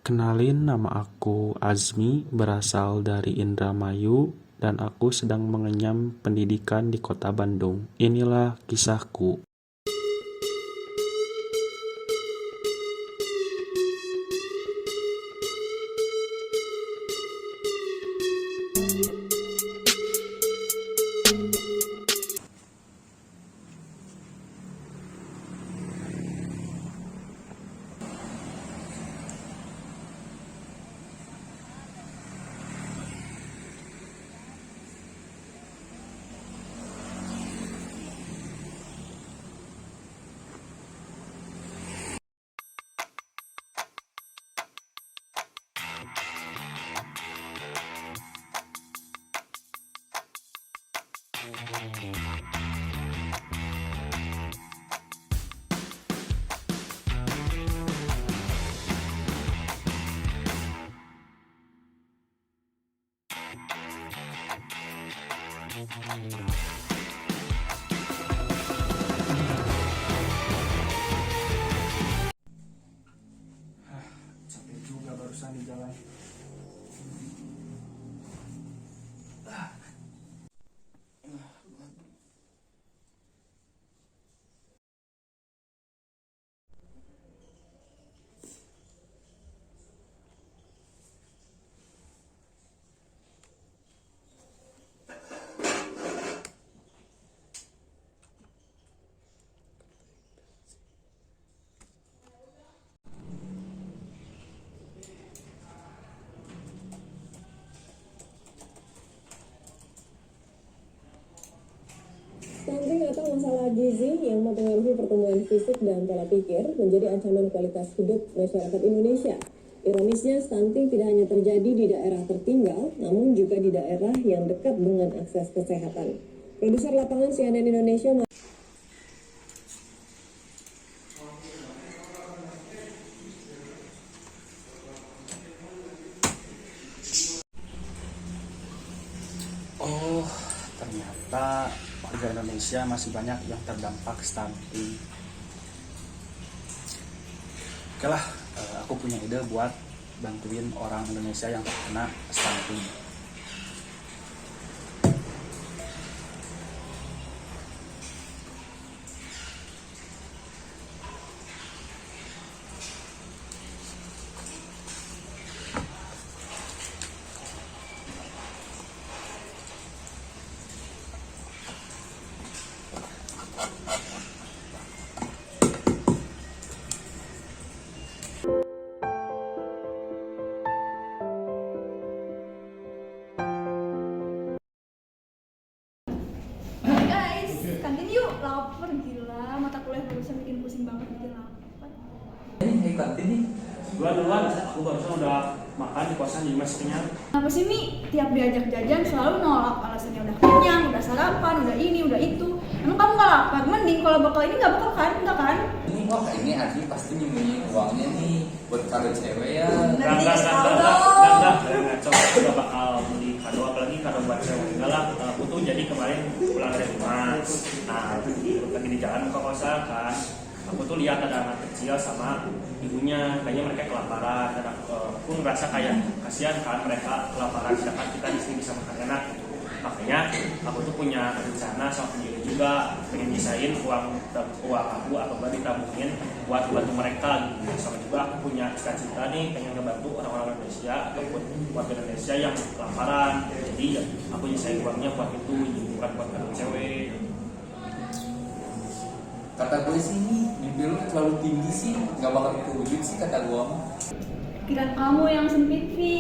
Kenalin, nama aku Azmi, berasal dari Indramayu, dan aku sedang mengenyam pendidikan di kota Bandung. Inilah kisahku. Capek juga barusan di jalan. Stunting atau masalah gizi yang mempengaruhi pertumbuhan fisik dan pola pikir menjadi ancaman kualitas hidup masyarakat Indonesia. Ironisnya, stunting tidak hanya terjadi di daerah tertinggal, namun juga di daerah yang dekat dengan akses kesehatan. Produser lapangan CNN Indonesia Oh, ternyata warga Indonesia masih banyak yang terdampak stunting. Oke lah, aku punya ide buat bantuin orang Indonesia yang terkena stunting. Kantin yuk, lapar gila. Mata kuliah barusan bikin pusing banget, bikin lapar. Ini kantin nih. Duluan, aku barusan udah makan di kosan jadi masih kenyang. Kenapa sih Mi? Tiap diajak jajan selalu nolak, alasannya udah kenyang, udah sarapan, udah ini, udah itu. Emang kamu gak lapar? Mending kalau bakal ini gak bakal kan? Enggak kan? Ini wah ini Adi pasti nyembunyiin uangnya nih buat kado cewek ya. Enggak, ngaco. Aku gak bakal beli kado, apalagi kado buat cewek. Enggak lah, aku tuh jadi kemarin pulang dari rumah. Nah, lagi di jalan ke kosan kan. Aku tuh lihat ada anak kecil sama ibunya, kayaknya mereka kelaparan. Dan aku ngerasa kayak kasihan kan mereka kelaparan, sedangkan kita di sini bisa makan enak gitu. Makanya aku tuh punya rencana sama pendiri juga, pengen bisain uang aku atau gak ditabungin buat bantu mereka gitu. Sama juga aku punya cita-cita nih, pengen ngebantu orang-orang Indonesia ataupun warga Indonesia yang kelaparan. Jadi ya aku nyisain uangnya buat itu, bukan buat kado cewek. Kata gue sih mimpi lu terlalu tinggi sih, nggak bakal terwujud sih kata gue mah. Pikiran kamu yang sempit, Vi.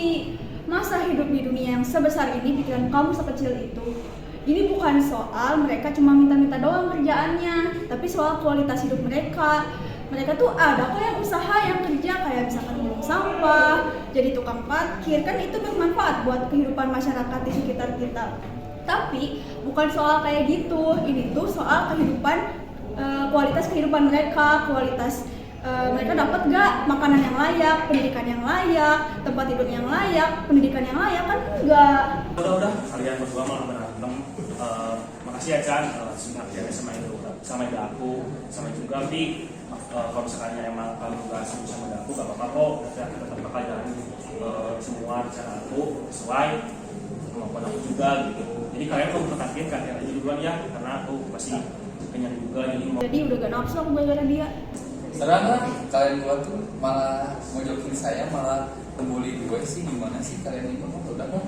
Masa hidup di dunia yang sebesar ini pikiran kamu sekecil itu? Ini bukan soal mereka cuma minta-minta doang kerjaannya, tapi soal kualitas hidup mereka. Mereka tuh ada kok yang usaha, yang kerja, kayak misalkan ngulung sampah, jadi tukang parkir, kan itu bermanfaat buat kehidupan masyarakat di sekitar kita. Tapi bukan soal kayak gitu, ini tuh soal kehidupan, kualitas kehidupan mereka, kualitas mereka dapat gak makanan yang layak, pendidikan yang layak, tempat tidur yang layak, pendidikan yang layak, kan enggak. Udah, kalian berdua malah berantem. Makasih ya Chan, sudah sama itu. sama ide aku, sama juga di kalau misalkan emang kamu nggak setuju sama ide aku gak apa-apa kok, ya kita tetap bakal jalan semua rencana aku sesuai kemampuan aku juga gitu. Jadi kalian kalau berkantin kan aja duluan ya, karena aku pasti kenyang juga jadi mau. Jadi udah gak nafsu aku gara-gara dia. Serang lah, kalian dua tuh malah mojokin saya, malah membuli gue sih. Gimana sih kalian ini? Udah kan?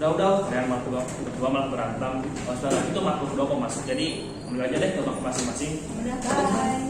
Udah kalian berdua malah berantem. Kalau sudah itu mah berdua kok masuk. Jadi ambil aja deh ke masing-masing. Udah, bye.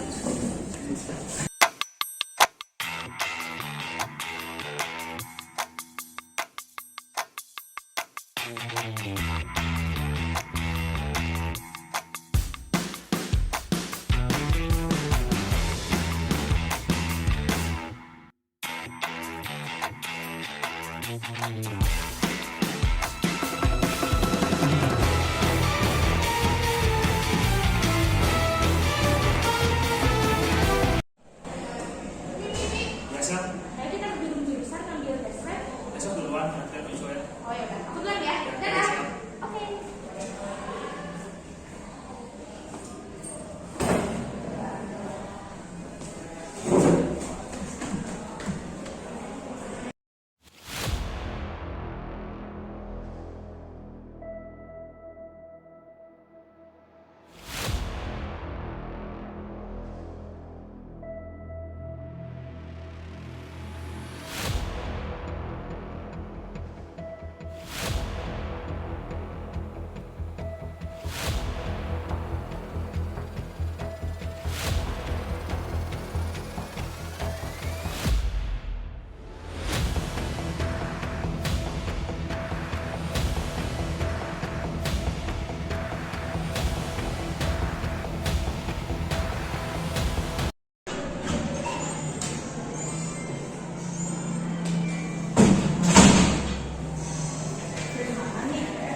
Biasa, Ayo kita berjurus jurusan ambil tes lab. besok duluan nanti aku nyusul ya. Oh ya udah, aku duluan ya. Ya, Dadah. siap. Oke.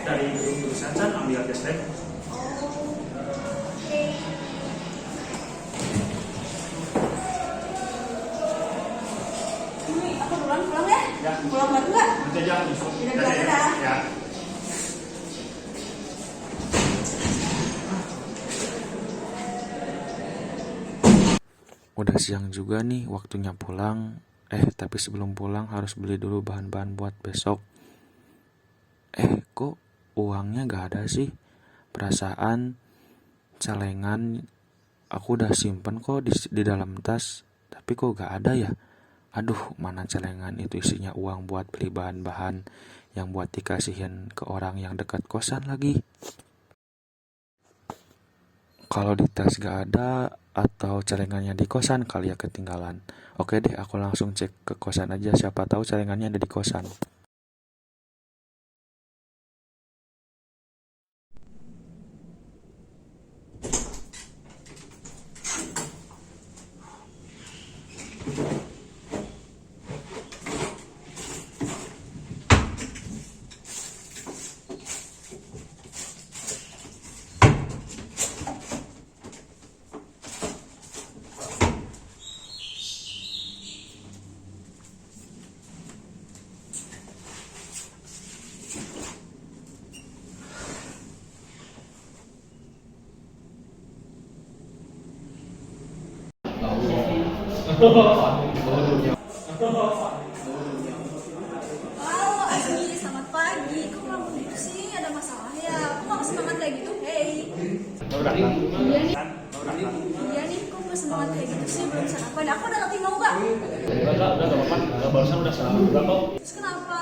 Dari jurusan kan ambil tes lab. Ini aku duluan pulang ya? Ya. Pulang batu nggak? Nanti aja aku nyusul. Dadah. Ya. Udah siang juga nih, waktunya pulang. Tapi sebelum pulang harus beli dulu bahan-bahan buat besok. Kok uangnya gak ada sih? Perasaan celengan aku udah simpen kok di dalam tas, tapi kok gak ada ya? Aduh, mana celengan itu isinya uang buat beli bahan-bahan yang buat dikasihin ke orang yang dekat kosan lagi. Kalau di tas gak ada, atau celengannya di kosan kali ya ketinggalan. Oke deh, aku langsung cek ke kosan aja, siapa tahu celengannya ada di kosan. Halo Azmi, selamat pagi. Kok kamu gitu sih? Ada masalah ya? Kok kamu semangat kayak gitu? Hey. Baru datang. Iya nih. Kan? Baru datang. Iya nih, kok nggak semangat kayak gitu sih? Belum sarapan. Aku udah ngerti mau nggak? Udah gak apa-apa. Barusan udah salah juga kok. Terus kenapa?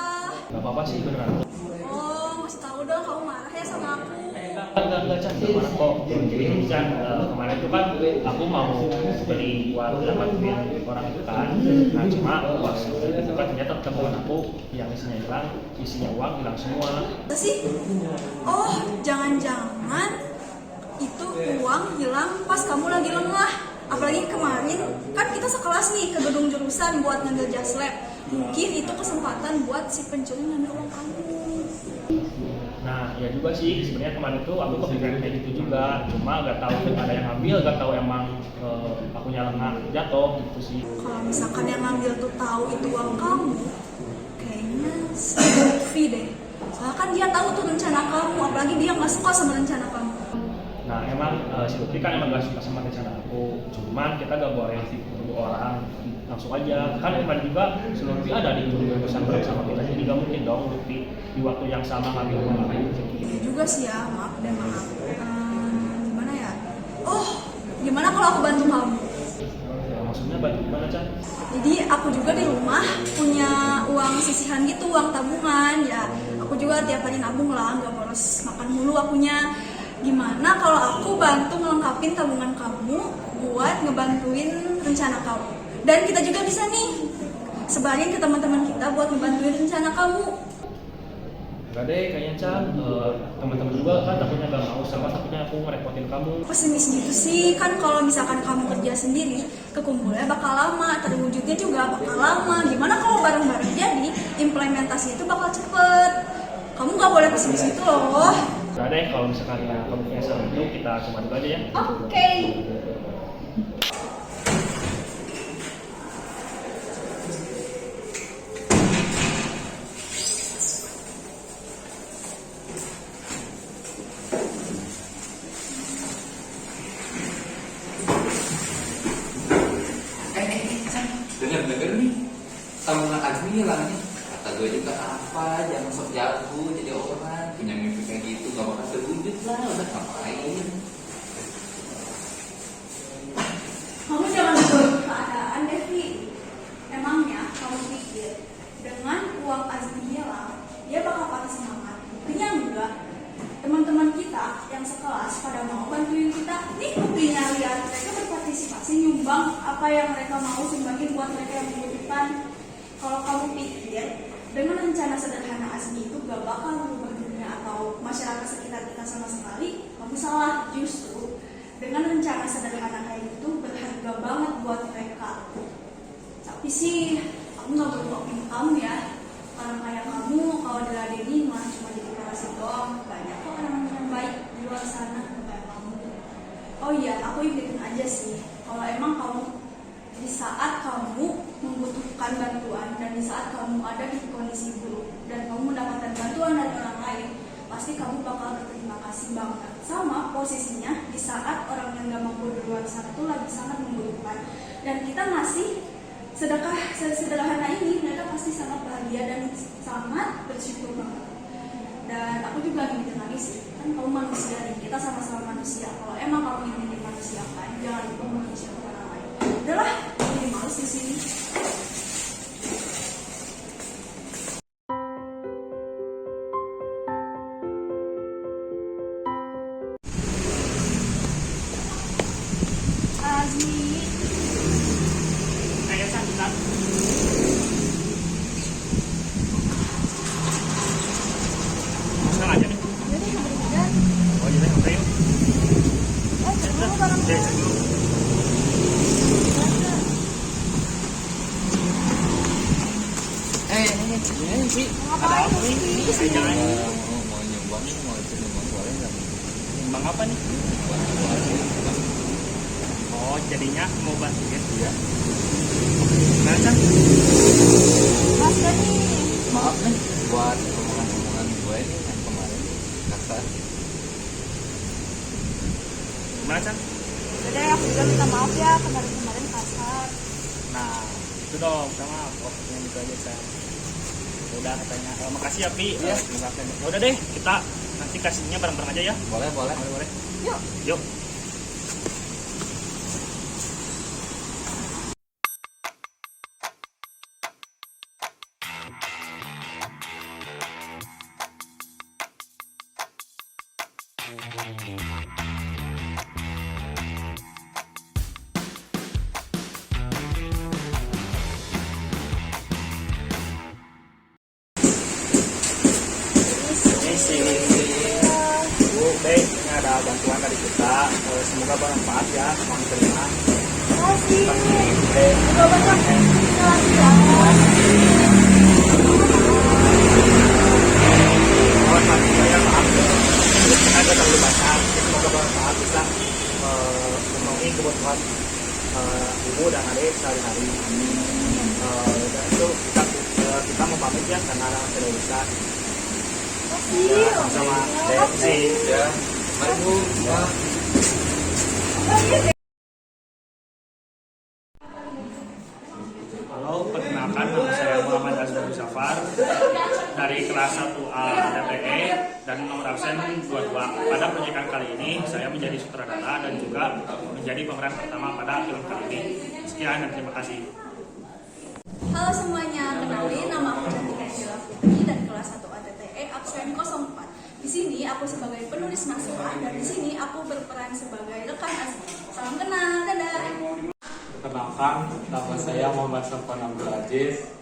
Gak apa-apa sih beneran. Oh, masih tahu dong kamu marah ya sama aku. Enggak, Chan, gak marah kok. Jadi Chan, kemarin itu kan aku mau beli buat dapetin orang itu kan. Nah cuma pas itu kan ternyata temuan aku yang isinya hilang, isinya uang hilang semua. Apa sih? Oh, jangan-jangan itu uang hilang pas kamu lagi lengah. Apalagi kemarin kan kita sekelas nih ke gedung jurusan buat ngambil jas lab. Mungkin itu kesempatan buat si pencuri ngambil uang kamu. Nah ya juga sih, sebenarnya kemarin tuh aku kepikiran kayak gitu juga. Cuma gak tahu ada yang ngambil, gak tahu emang aku lengah jatuh gitu sih. Kalau misalkan yang ngambil tuh tahu itu uang kamu, kayaknya si Lutfi deh. Soalnya kan dia tahu tuh rencana kamu, apalagi dia nggak suka sama rencana kamu. Nah emang si Lutfi kan emang gak suka sama rencana aku, cuman kita gak boleh tunggu orang langsung aja. Kan kemarin juga si Lutfi ada di jurusan bareng sama kita, jadi gak mungkin dong Lutfi di waktu yang sama ngambil uang aku. Iya juga sih ya, maaf dan maaf. Gimana ya? Oh, gimana kalau aku bantu kamu? Ya, maksudnya bantu gimana Chan? Jadi aku juga di rumah punya uang sisihan gitu, uang tabungan ya. Aku juga tiap hari nabung lah, nggak boros makan mulu akunya. Gimana kalau aku bantu ngelengkapin tabungan kamu buat ngebantuin rencana kamu? Dan kita juga bisa nih sebarin ke teman-teman kita buat ngebantuin rencana kamu. Enggak deh, kayaknya Chan, teman-teman juga kan takutnya gak mau, sama takutnya aku ngerepotin kamu. Pesimis gitu sih, kan kalau misalkan kamu kerja sendiri, kekumpulnya bakal lama, terwujudnya juga bakal lama. Gimana kalau bareng-bareng jadi implementasi itu bakal cepet. Kamu gak boleh pesimis gitu loh. Enggak deh, kalau misalkan ya, kamu punya saran itu kita cuma dulu aja ya. Oke. Dengar nih sama Azmi lah nih, kata gue juga apa, jangan sok jago jadi orang, punya mimpi kayak gitu gak bakal terwujud lah, udah ngapain. Kamu jangan berubah keadaan, Devi. Emangnya kamu pikir dengan uang Azmi hilang, dia bakal patah semangat? Buktinya enggak. Teman-teman kita yang sekelas pada mau bantuin kita. Nih buktinya, lihat mereka berpartisipasi nyumbang apa yang mereka mau sumbangin buat mereka yang membutuhkan. Kalau kamu pikir dengan rencana sederhana Azmi itu gak bakal mengubah dunia atau masyarakat sekitar kita sama sekali, kamu salah. Justru dengan rencana sederhana kayak gitu berharga banget buat mereka. Tapi sih aku gak berbohong kamu ya. Orang kayak kamu kalau diladeni malah cuma jadi parasit doang. Banyak kok orang yang baik di luar sana kayak kamu. Oh iya, aku ingetin aja sih, kalau emang kamu di saat kamu membutuhkan bantuan dan di saat kamu ada di kondisi buruk dan kamu mendapatkan bantuan dari orang lain, pasti kamu bakal berterima kasih banget. Sama posisinya di saat orang yang gak mampu di luar sana tuh lagi sangat membutuhkan dan kita masih sedekah sederhana ini, mereka pasti sangat bahagia dan sangat bersyukur banget. Dan aku juga ingetin lagi sih, kan kamu manusia nih, kita sama-sama manusia. Kalau emang kamu ingin dimanusiakan, jangan lupa manusiakan orang lain. Udahlah, aku jadi males di sini. Azmi. Kayak Chan, kita sekarang aja nih. Oh iya deh, oke yuk. Oke, dulu. Ini sih Ada apa nih? Saya jangan mau nyumbang, mau itu nyumbang boleh nggak? nyumbang apa nih? Oh, jadinya mau bantuin dia. Nah, Chan, Mas Dani. Maaf nih buat omongan-omongan gue ini yang kemarin kasar. gimana Chan? Udah, aku juga minta maaf ya kemarin kasar. Nah, itu dong, sama yang gitu aja Chan. Udah katanya, makasih ya Pi. Iya. Terima kasih. Ya udah deh, kita nanti kasihnya bareng-bareng aja ya. Boleh. Boleh. Yuk. Yuk. Ini sih Bu, ini ada bantuan dari kita. Semoga bermanfaat ya, mohon terima. Makasih. Oke. Semoga banyak kita lagi ya. Mohon maaf saya maaf. Kita agak terlalu banyak. Semoga bermanfaat bisa memenuhi kebutuhan ibu dan adik sehari-hari. Dan itu kita mau pamit ya karena tidak bisa. Makasih. Sama Desi. Ya, mari Bu. Pak. Halo, perkenalkan nama saya Muhammad Azhar Safar dari kelas 1A TPE dan nomor absen 22. Pada proyekan kali ini saya menjadi sutradara dan juga menjadi pemeran pertama pada film kali ini. Sekian dan terima kasih. Halo semuanya, kenalin nama aku Cantika Angela Putri dan kelas 1A TTE absen 04. Di sini aku sebagai penulis naskah dan di sini aku berperan sebagai rekan asli. Salam kenal, dadah. Perkenalkan, nama saya Muhammad Sofwan Abdul Aziz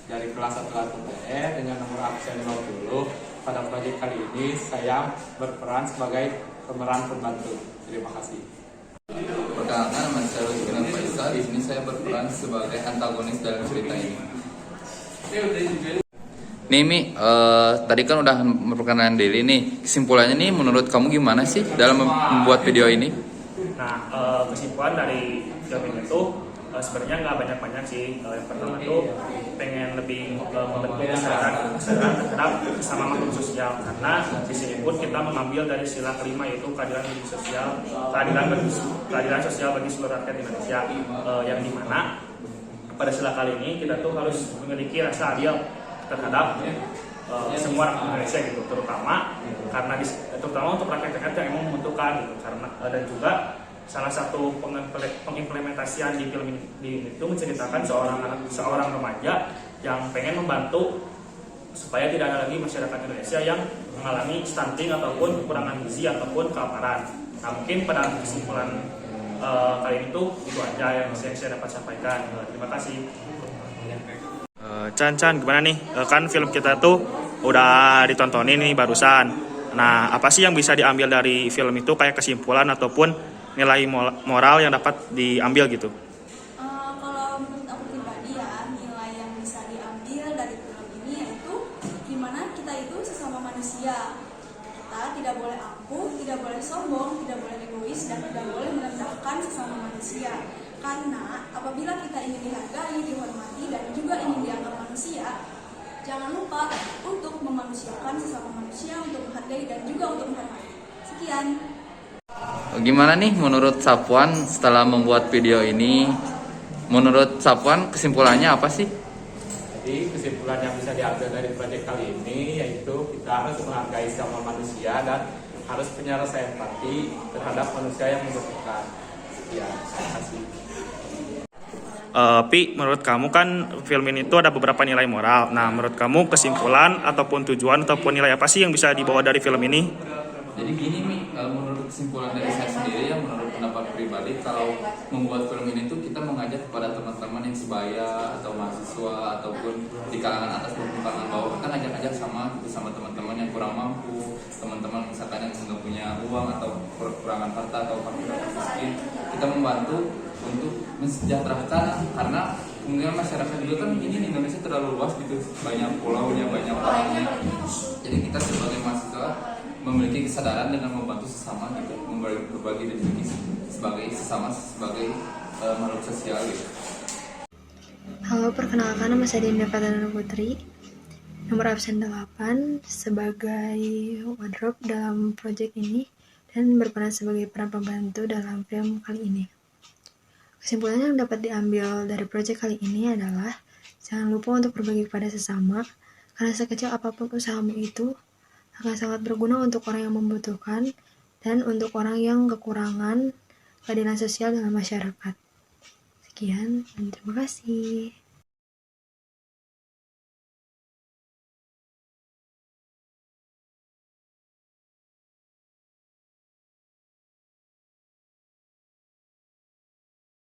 dari kelas 1 TPE dengan nomor absen 20. Pada proyek kali ini saya berperan sebagai pemeran pembantu. Terima kasih. Perkenalkan, nama saya Rosbinan Faisal. Di sini saya berperan sebagai antagonis dalam cerita ini. Nih Mi, tadi kan udah memperkenalkan diri nih. Kesimpulannya nih, menurut kamu gimana sih dalam membuat video ini? Nah, kesimpulan dari film ini tuh sebenarnya nggak banyak-banyak sih. Yang pertama tuh pengen lebih membentuk kesadaran terhadap sesama makhluk sosial, karena di sini pun kita mengambil dari sila kelima yaitu keadilan sosial, keadilan sosial bagi seluruh rakyat Indonesia, yang dimana pada sila kali ini kita tuh harus memiliki rasa adil terhadap semua rakyat Indonesia gitu, terutama untuk rakyat-rakyat yang emang membutuhkan gitu, karena dan juga salah satu pengimplementasian di film ini itu menceritakan seorang remaja yang pengen membantu supaya tidak ada lagi masyarakat Indonesia yang mengalami stunting ataupun kekurangan gizi ataupun kelaparan. Nah, mungkin pada kesimpulan kali ini tuh itu aja yang saya dapat sampaikan. Terima kasih. Chan, gimana nih? Kan film kita tuh udah ditontonin nih barusan. Nah, apa sih yang bisa diambil dari film itu kayak kesimpulan ataupun nilai moral yang dapat diambil gitu? Kalau menurut aku pribadi ya, nilai yang bisa diambil dari film ini yaitu gimana kita itu sesama manusia. Kita tidak boleh angkuh, tidak boleh sombong, tidak boleh egois, dan tidak boleh merendahkan sesama manusia. Karena apabila kita ingin dihargai, dihormati, dan juga ingin dianggap manusia, jangan lupa untuk memanusiakan sesama manusia, untuk menghargai dan juga untuk menghormati. Sekian. Gimana nih menurut Safwan setelah membuat video ini? Menurut Safwan kesimpulannya apa sih? Jadi kesimpulan yang bisa diambil dari proyek kali ini yaitu kita harus menghargai sama manusia dan harus punya rasa empati terhadap manusia yang membutuhkan. Ya, terima kasih. Pi, menurut kamu kan film ini tuh ada beberapa nilai moral. Nah, menurut kamu kesimpulan ataupun tujuan ataupun nilai apa sih yang bisa dibawa dari film ini? Jadi gini Mi, kalau menurut kesimpulan dari saya sendiri ya, menurut pendapat pribadi, kalau membuat film ini tuh kita mengajak kepada teman-teman yang sebaya atau mahasiswa ataupun di kalangan atas maupun kalangan bawah, kita ngajak-ngajak sama teman-teman yang kurang mampu, teman-teman misalkan yang nggak punya uang atau kekurangan harta atau fakir miskin, kita membantu untuk mensejahterakan, karena kemudian masyarakat juga kan ini di Indonesia terlalu luas gitu, banyak pulaunya, banyak orangnya. Jadi kita sebagai mahasiswa memiliki kesadaran dengan membantu sesama gitu, berbagi rezeki sebagai makhluk sosial gitu. Halo, perkenalkan nama saya Dinda Fathana Putri, nomor absen 8 sebagai wardrobe dalam proyek ini dan berperan sebagai peran pembantu dalam film kali ini. Kesimpulannya yang dapat diambil dari proyek kali ini adalah jangan lupa untuk berbagi kepada sesama, karena sekecil apapun usahamu itu akan sangat berguna untuk orang yang membutuhkan dan untuk orang yang kekurangan keadilan sosial dalam masyarakat. Sekian dan terima kasih.